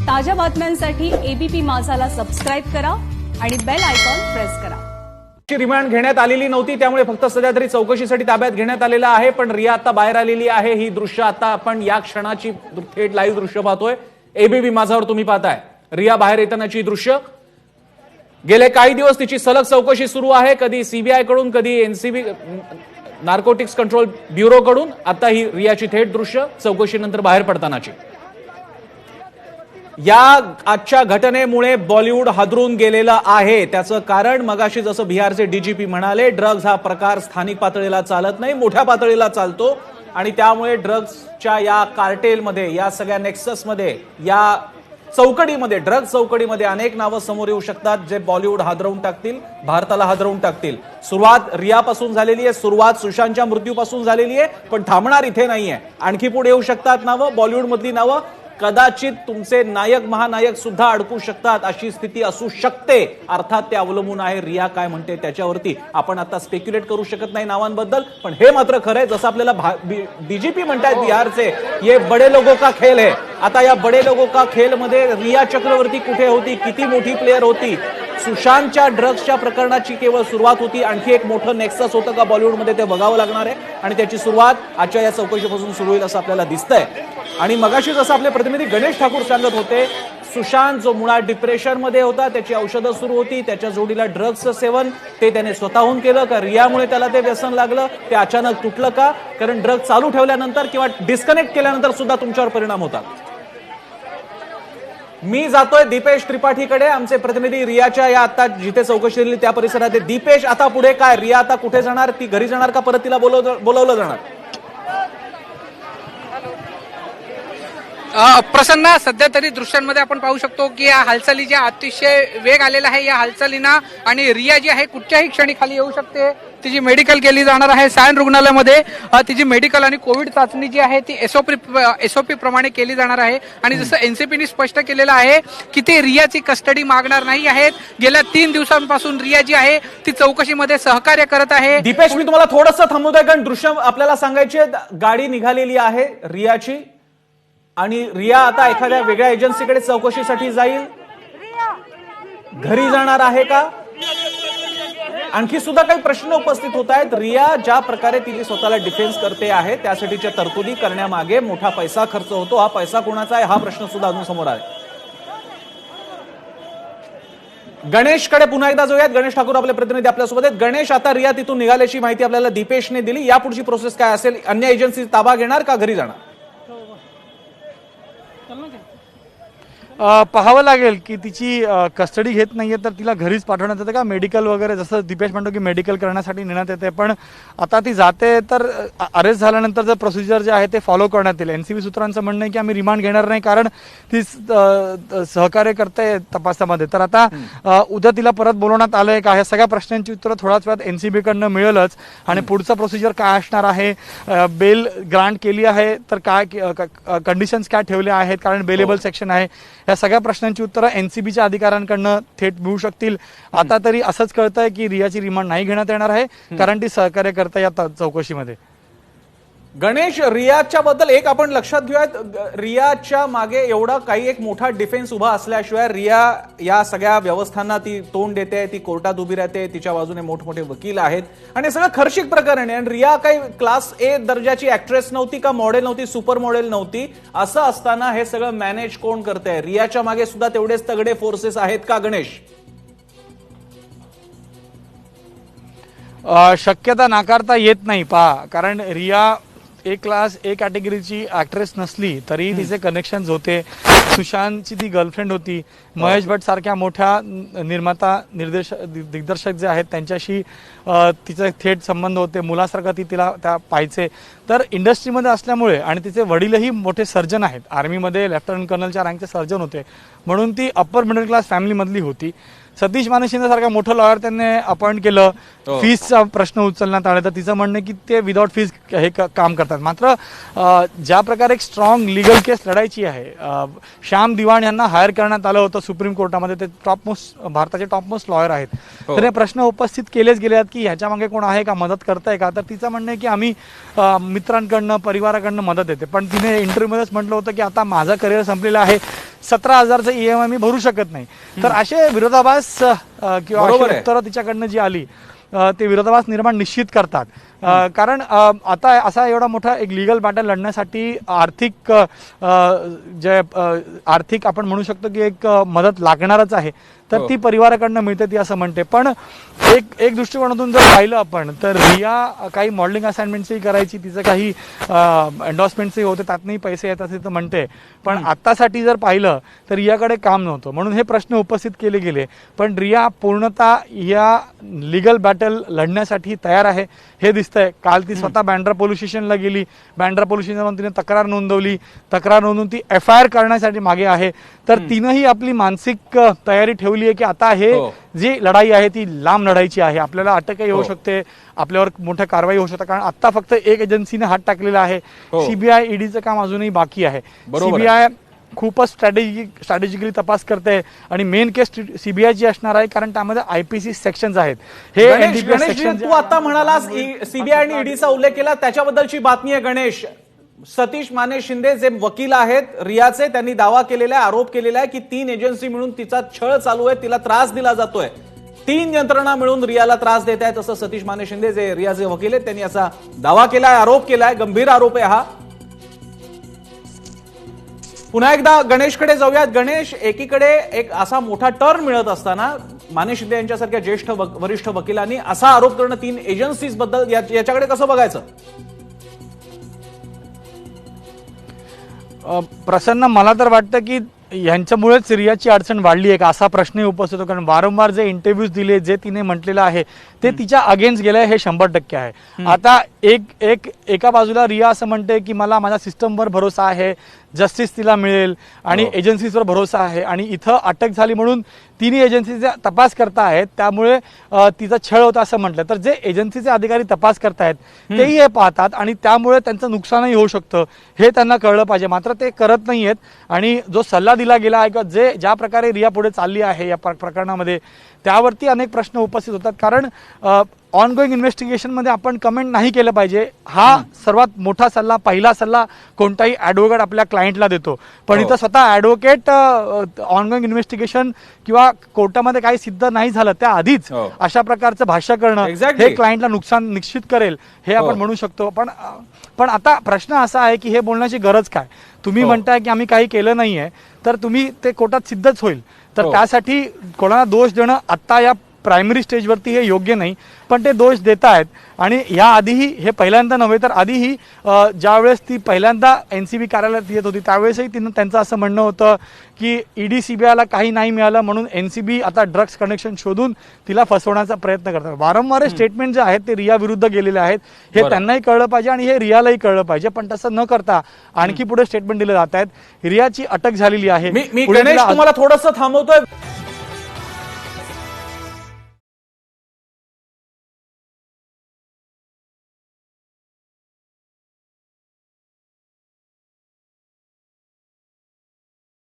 ताज्या बातम्यांसाठी ABP माझाला subscribe करा आणि बेल आयकॉन प्रेस करा। रिमांड घेण्यात आलेली नव्हती, त्यामुळे फक्त सध्या तरी चौकशीसाठी ताब्यात घेण्यात आलेला आहे। पण रिया आता बाहेर आलेली आहे। ही दृश्य आता आपण या क्षणाची थेट लाईव्ह दृश्य पाहतोय। एबीपी माझावर तुम्ही पाहताय रिया बाहेर येतानाची दृश्य। गेले काही दिवस तिची सलग चौकशी सुरू आहे, कधी सीबीआय कडून, कधी एनसीबी नार्कोटिक्स कंट्रोल ब्युरो कडून। आता ही रियाची थेट दृश्य चौकशीनंतर बाहेर पडतानाची। या आजच्या घटनेमुळे बॉलिवूड हादरून गेलेलं आहे। त्याचं कारण मगाशी जसं बिहारचे डीजीपी म्हणाले, ड्रग्ज हा प्रकार स्थानिक पातळीला चालत नाही, मोठ्या पातळीला चालतो आणि त्यामुळे ड्रग्जच्या या कार्टेलमध्ये, या सगळ्या नेक्ससमध्ये, या चौकडीमध्ये, ड्रग्ज चौकडीमध्ये अनेक नावं समोर येऊ शकतात जे बॉलिवूड हादरवून टाकतील, भारताला हादरवून टाकतील। सुरुवात रियापासून झालेली आहे, सुरुवात सुशांतच्या मृत्यूपासून झालेली आहे, पण थांबणार इथे नाहीये। आणखी पुढे येऊ शकतात नावं, बॉलिवूड मधली नावं, कदाचित तुमचे नायक महानायक सुद्धा अडकू शकतात, अशी स्थिती असू शकते। अर्थात ते अवलंबून आहे रिया काय म्हणते त्याच्यावरती। आपण आता स्पेक्युलेट करू शकत नाही नावांबद्दल, पण हे मात्र खरं आहे, जसं आपल्याला डीजीपी म्हणतात बिहारचे, ये बडे लोगों का खेल है। आता या बडे लोगों का खेल मध्ये रिया चक्रवर्ती कुठे होती, किती मोठी प्लेयर होती? सुशांतच्या ड्रग्सच्या प्रकरणाची केवळ सुरुवात होती, आणखी एक मोठं नेक्सस होतं का बॉलिवूडमध्ये ते बघावं लागणार आहे आणि त्याची सुरुवात आजच्या या चौकशीपासून सुरू होईल असं आपल्याला दिसतंय। आणि मगाशी जसं आपले प्रतिनिधी गणेश ठाकूर सांगत होते, सुशांत जो मुळात डिप्रेशन मध्ये होता, त्याची औषधं सुरू होती, त्याच्या जोडीला ड्रग्सचं सेवन ते त्याने स्वतःहून केलं का रियामुळे त्याला ते व्यसन लागलं, ते अचानक तुटलं का? कारण ड्रग चालू ठेवल्यानंतर किंवा डिस्कनेक्ट केल्यानंतर सुद्धा तुमच्यावर परिणाम होतात। मी जातोय दीपेश त्रिपाठीकडे, आमचे प्रतिनिधी रियाच्या या आता जिथे चौकशी झाली त्या परिसरात। दीपेश, आता पुढे काय? रिया आता कुठे जाणार? ती घरी जाणार का परत तिला बोलवलं जाणार? प्रसन्न, सध्या तरी दृश्यांमध्ये आपण पाहू शकतो की या हालचालीच्या अतिशय वेग आलेला आहे या हालचालींना, आणि रिया जी आहे कुठच्याही क्षणी खाली येऊ शकते। तिची मेडिकल केली जाणार आहे सायन रुग्णालयामध्ये। तिची मेडिकल आणि कोविड चाचणी जी आहे ती एसओपी प्रमाणे केली जाणार आहे। आणि जसं एनसीपीने स्पष्ट केलेलं आहे की ते रियाची कस्टडी मागणार नाही आहेत। गेल्या 3 दिवसांपासून रिया जी आहे ती चौकशीमध्ये सहकार्य करत आहे। दीपेश, मी तुम्हाला थोडंसं थांबवतोय कारण दृश्य आपल्याला सांगायचे। गाडी निघालेली आहे रियाची आणि रिया आता एखाद्या वेगळ्या एजन्सीकडे चौकशीसाठी जाईल, घरी जाणार आहे का? आणखी सुद्धा काही प्रश्न उपस्थित होत आहेत। रिया ज्या प्रकारे तिची स्वतःला डिफेन्स करते आहे त्यासाठीच्या तरतुदी करण्यामागे मोठा पैसा खर्च होतो। हा पैसा कोणाचा आहे हा प्रश्न सुद्धा अजून समोर आहे। गणेशकडे पुन्हा एकदा जाऊयात। गणेश ठाकूर आपले प्रतिनिधी आपल्यासोबत आहेत। गणेश, आता रिया तिथून निघाल्याची माहिती आपल्याला दीपेशने दिली, या पुढची प्रोसेस काय असेल? अन्य एजन्सी ताबा घेणार का घरी जाणार? पाहावं लागेल की तिची कस्टडी घेत नाहीये तर तिला घरीच पाठवण्यात येतं का, मेडिकल वगैरे, जसं दीपेश म्हणतो की मेडिकल करण्यासाठी नेण्यात येते। पण आता ती जाते तर अरेस्ट झाल्यानंतर जर प्रोसिजर जे आहे ते फॉलो करण्यात येईल। एनसीबी सूत्रांचं म्हणणं आहे की आम्ही रिमांड घेणार नाही कारण ती सहकार्य करते तपासामध्ये। तर आता उद्या तिला परत बोलवण्यात आलंय का, ह्या सगळ्या प्रश्नांची उत्तरं थोड्याच वेळात एनसीबी कडनं मिळेलच। आणि पुढचा प्रोसिजर काय असणार आहे, बेल ग्रांट केली आहे तर काय कंडिशन्स काय ठेवल्या आहेत, कारण बेलेबल सेक्शन आहे, या सगळ्या प्रश्नांची उत्तरं एनसीबीच्या अधिकाऱ्यांकडनं थेट मिळू शकतील। आता तरी असंच कळतंय की रियाची रिमांड नाही घेण्यात येणार आहे कारण ती सहकार्य करते या चौकशीमध्ये। गणेश, रियाच्या बद्दल एक आपण लक्षात घेऊयात, रियाच्या मागे एवढा काही एक मोठा डिफेन्स उभा असल्याशिवाय रिया या सगळ्या व्यवस्थांना ती तोंड देते, ती कोर्टात उभी राहते, तिच्या बाजूने मोठमोठे वकील आहेत आणि सगळं खर्चिक प्रकरण आहे। आणि रिया काही क्लास ए दर्जाची ऍक्ट्रेस नव्हती का, मॉडेल नव्हती, सुपर मॉडेल नव्हती। असं असताना हे सगळं मॅनेज कोण करतंय? रियाच्या मागे सुद्धा तेवढेच तगडे फोर्सेस आहेत का गणेश? शक्यता नाकारता येत नाही कारण रिया ए क्लास ए कॅटेगरीची ऍक्ट्रेस नसली तरी तिचे कनेक्शन्स होते। सुशांतची ती गर्लफ्रेंड होती, महेश भट्ट सारख्या मोठ्या निर्माता दिग्दर्शक जे आहेत त्यांच्याशी तिचे थेट संबंध होते, मुलासारखं ती तिला त्या पाहायचे। तर इंडस्ट्रीमध्ये असल्यामुळे आणि तिचे वडीलही मोठे सर्जन आहेत, आर्मीमध्ये लेफ्टनंट कर्नलच्या रँकचे सर्जन होते, म्हणून ती अप्पर मिडल क्लास फॅमिलीमधली होती। सतीश माने शिंदे सारखा मोठा लॉयर त्यांनी अपॉइंट केलं, फीसचा प्रश्न उचलण्यात आला, तर तिचं म्हणणं की ते विदाउट फीस हे काम करतात। मात्र ज्या प्रकारे एक स्ट्रॉंग लिगल केस लढायची आहे, श्याम दिवाण यांना हायर करण्यात आलं होतं सुप्रीम कोर्टामध्ये, ते भारताचे टॉपमोस्ट लॉयर आहेत। तर हे प्रश्न उपस्थित केलेच गेले आहेत की ह्याच्या मागे कोण आहे का, मदत करताय का? तर तिचं म्हणणं आहे की आम्ही मित्रांकडनं परिवाराकडनं मदत येते, पण तिने इंटरव्ह्यूमध्येच म्हटलं होतं की आता माझं करिअर संपलेलं आहे, 17,000चं EMI मी भरू शकत नाही. तर असे विरोधाभास किंवा बरोबर अशी आहे. उत्तरं तिच्याकडनं जी आली ते विरोधाभास निर्माण निश्चित करतात. कारण आता असा एवढा मोठा एक लिगल बॅटल लढण्यासाठी आर्थिक जे आर्थिक आपण म्हणू शकतो की एक मदत लागणारच आहे. तर ती परिवाराकडनं मिळते ती असं म्हणते. पण एक दृष्टिकोनातून जर पाहिलं आपण तर रिया काही मॉडेलिंग असाइनमेंट्सही करायची, तिचं काही एन्डॉर्समेंट्सही होते, त्यातनंही पैसे येतात असं म्हणते. पण आत्तासाठी जर पाहिलं तर रियाकडे काम नव्हतं म्हणून हे प्रश्न उपस्थित केले गेले. पण रिया पूर्णतः या लिगल बॅटल लढण्यासाठी तयार आहे हे दिसतंय. काल ती स्वतः बँड्रा पोलीस स्टेशनला गेली, बँड्रा पोलीस स्टेशनमध्ये तिने तक्रार नोंदवली, तक्रार नोंदवून ती FIR करण्यासाठी मागे आहे. तर तिनंही आपली मानसिक तयारी ठेवली आहे की आता हे जी लढाई आहे ती लांब लढायची आहे, आपल्याला अटकही होऊ शकते, आपल्यावर मोठ्या कारवाई होऊ शकते. कारण आता फक्त एक एजन्सीने हात टाकलेला आहे, CBI EDचं काम अजूनही बाकी आहे. CBI खूपच स्ट्रॅटेजिकली तपास करते आणि मेन केस CBIची असणार आहे कारण त्यामध्ये IPC सेक्शन्स आहेत. हे NDPS सेक्शन तू आता म्हणालास CBI आणि EDचा उल्लेख केला, त्याच्याबद्दलची बातमी आहे गणेश. सतीश माने शिंदे जे वकील आहेत रियाचे, त्यांनी दावा केलेला आहे, आरोप केलेला आहे की 3 एजन्सी मिळून तिचा छळ चालू आहे, तिला त्रास दिला जातोय. 3 यंत्रणा मिळून रियाला त्रास देत आहेत असं सतीश माने शिंदे जे रियाचे वकील आहेत त्यांनी असा दावा केलाय, आरोप केलाय. गंभीर आरोप आहे हा. पुन्हा एकदा गणेशकडे जाऊयात. गणेश, एकीकडे एक असा मोठा टर्न मिळत असताना माने शिंदे यांच्यासारख्या ज्येष्ठ वरिष्ठ वकिलांनी असा आरोप करणं 3 एजन्सीज बद्दल, याच्याकडे कसं बघायचं? प्रसन्न, मला तर वाटतं की यांच्यामुळेच रियाची अडचण वाढली आहे का असा प्रश्नही उपस्थित होतो. कारण वारंवार जे इंटरव्ह्यूज दिले, जे तिने म्हटलेलं आहे ते तिच्या अगेन्स्ट गेलंय हे 100% आहे. आता एका बाजूला रिया असं म्हणते की मला माझ्या सिस्टमवर भरोसा आहे, जस्टिस तिला मिळेल आणि एजन्सीजवर भरोसा आहे, आणि इथं अटक झाली म्हणून तिन्ही एजन्सीचा तपास करतायत त्यामुळे तिचा छळ होता असं म्हटलं. तर जे एजन्सीचे अधिकारी तपास करतायत तेही हे पाहतात आणि त्यामुळे त्यांचं नुकसानही होऊ शकतं हे त्यांना कळलं पाहिजे. मात्र ते करत नाहीयेत. आणि जो सल्ला दिला गेला आहे किंवा ज्या प्रकारे रिया पुढे चालली आहे या प्रकरणामध्ये, त्यावरती अनेक प्रश्न उपस्थित होतात. कारण ऑनगोईंग इन्व्हेस्टिगेशनमध्ये आपण कमेंट नाही केलं पाहिजे, हा सर्वात मोठा सल्ला, पहिला सल्ला कोणताही ॲडव्होकेट आपल्या क्लायंटला देतो. पण इथं स्वतः ॲडव्होकेट ऑनगोईंग इन्व्हेस्टिगेशन किंवा कोर्टामध्ये काही सिद्ध नाही झालं त्या आधीच अशा प्रकारचं भाष्य करणं हे क्लायंटला नुकसान निश्चित करेल हे आपण म्हणू शकतो. पण आता प्रश्न असा आहे की हे बोलण्याची गरज काय? तुम्ही म्हणताय की आम्ही काही केलं नाहीये, तर तुम्ही ते कोर्टात सिद्धच होईल. तर त्यासाठी कोणाला दोष देणं आत्ता या प्रायमरी स्टेजवरती हे योग्य नाही. पण ते दोष देत आहेत. आणि या आधीही, हे पहिल्यांदा नव्हे तर आधीही ज्यावेळेस ती पहिल्यांदा NCB कार्यालयात येत होती त्यावेळेसही त्यांचं असं म्हणणं होतं की ED CBIला काही नाही मिळालं म्हणून NCB आता ड्रग्स कनेक्शन शोधून तिला फसवण्याचा प्रयत्न करतात. वारंवार स्टेटमेंट जे आहेत ते रिया विरुद्ध गेलेले आहेत हे त्यांनाही कळलं पाहिजे आणि हे रियालाही कळलं पाहिजे. पण तसं न करता आणखी पुढे स्टेटमेंट दिले जात आहेत. रियाची अटक झालेली आहे. मी गणेश तुम्हाला थोडंसं थांबवतोय.